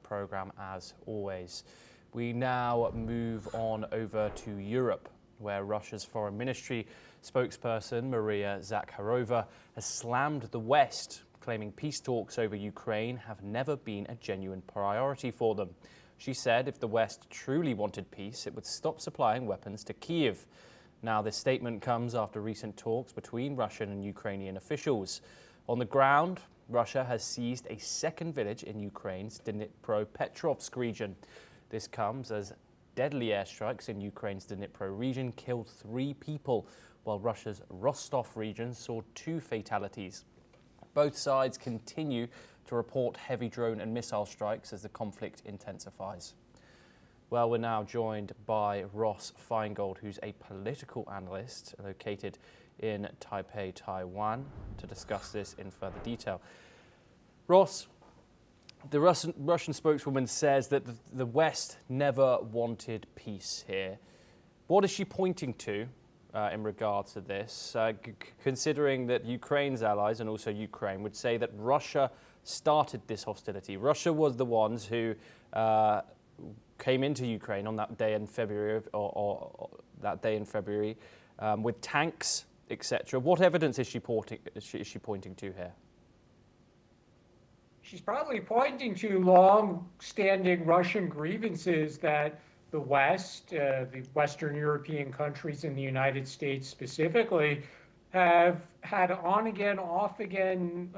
programme as always. We now move on over to Europe, where Russia's foreign ministry spokesperson Maria Zakharova has slammed the West, claiming peace talks over Ukraine have never been a genuine priority for them. She said if the West truly wanted peace, it would stop supplying weapons to Kyiv. Now, this statement comes after recent talks between Russian and Ukrainian officials. On the ground, Russia has seized a second village in Ukraine's Dnipropetrovsk region. This comes as deadly airstrikes in Ukraine's Dnipro region killed 3 people, while Russia's Rostov region saw 2 fatalities. Both sides continue to report heavy drone and missile strikes as the conflict intensifies. Well, we're now joined by Ross Feingold, who's a political analyst located in Taipei, Taiwan, to discuss this in further detail. Ross, the Russian spokeswoman says that the West never wanted peace here. What is she pointing to in regards to this, considering that Ukraine's allies and also Ukraine would say that Russia started this hostility? Russia was the ones who came into Ukraine on that day in February, with tanks, etc. What evidence is she pointing to here? She's probably pointing to long-standing Russian grievances that the West, the Western European countries and the United States specifically, have had on-again, off-again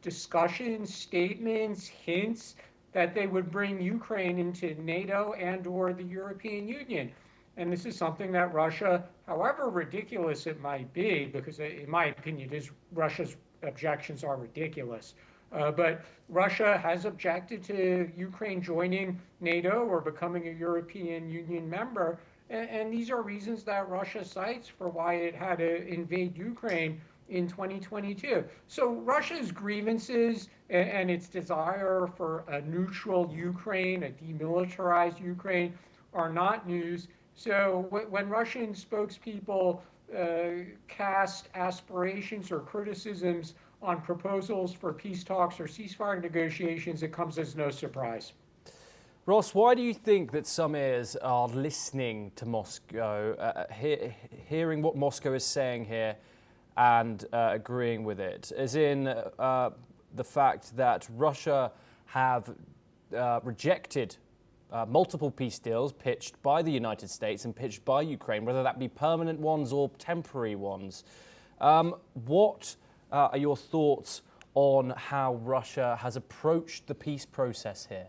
discussions, statements, hints that they would bring Ukraine into NATO and/or the European Union. And this is something that Russia, however ridiculous it might be, because in my opinion, Russia's objections are ridiculous. But Russia has objected to Ukraine joining NATO or becoming a European Union member. And these are reasons that Russia cites for why it had to invade Ukraine in 2022. So Russia's grievances and its desire for a neutral Ukraine, a demilitarized Ukraine, are not news. So when Russian spokespeople cast aspirations or criticisms on proposals for peace talks or ceasefire negotiations, it comes as no surprise. Ross, why do you think that some ears are listening to Moscow, hearing what Moscow is saying here and agreeing with it? As in the fact that Russia have rejected multiple peace deals pitched by the United States and pitched by Ukraine, whether that be permanent ones or temporary ones. What are your thoughts on how Russia has approached the peace process here?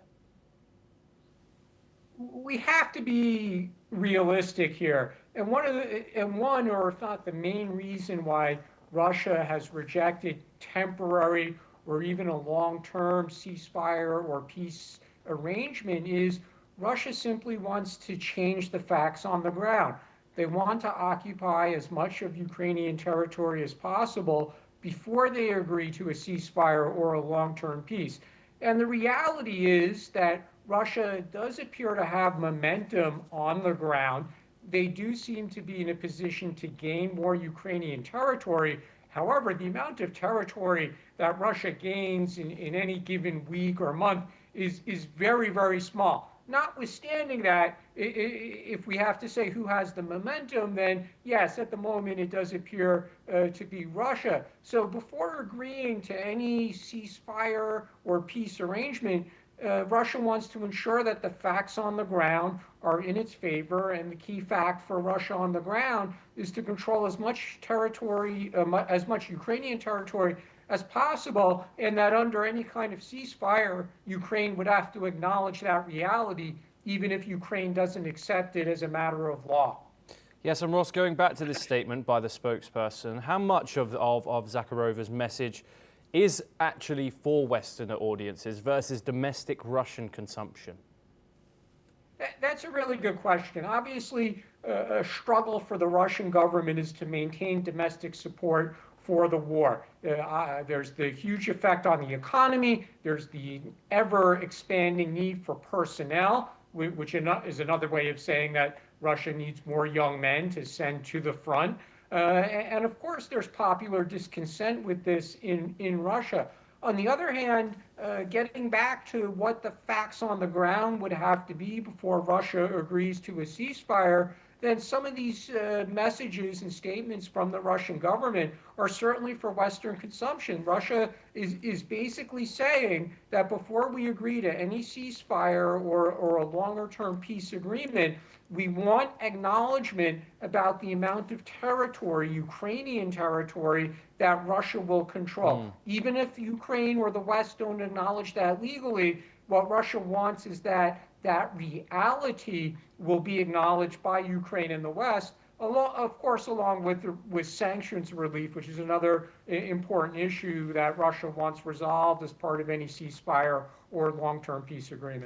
We have to be realistic here. And one, or if not the main reason why Russia has rejected temporary or even a long-term ceasefire or peace arrangement is Russia simply wants to change the facts on the ground. They want to occupy as much of Ukrainian territory as possible before they agree to a ceasefire or a long-term peace. And the reality is that Russia does appear to have momentum on the ground. They do seem to be in a position to gain more Ukrainian territory. However, the amount of territory that Russia gains in any given week or month is very, very small. Notwithstanding that, if we have to say who has the momentum, then yes, at the moment it does appear to be Russia. So before agreeing to any ceasefire or peace arrangement, Russia wants to ensure that the facts on the ground are in its favor, and the key fact for Russia on the ground is to control as much territory, as much Ukrainian territory as possible, and that under any kind of ceasefire, Ukraine would have to acknowledge that reality, even if Ukraine doesn't accept it as a matter of law. Yes, and Ross, going back to this statement by the spokesperson, how much of Zakharova's message is actually for Western audiences versus domestic Russian consumption? That's a really good question. Obviously, a struggle for the Russian government is to maintain domestic support for the war. There's the huge effect on the economy. There's the ever-expanding need for personnel, which is another way of saying that Russia needs more young men to send to the front. And of course, there's popular discontent with this in Russia. On the other hand, getting back to what the facts on the ground would have to be before Russia agrees to a ceasefire, then some of these messages and statements from the Russian government are certainly for Western consumption. Russia is basically saying that before we agree to any ceasefire or a longer term peace agreement, we want acknowledgement about the amount of territory, Ukrainian territory, that Russia will control. Even if Ukraine or the West don't acknowledge that legally, what Russia wants is that that reality will be acknowledged by Ukraine and the West, of course, along with sanctions relief, which is another important issue that Russia wants resolved as part of any ceasefire or long-term peace agreement.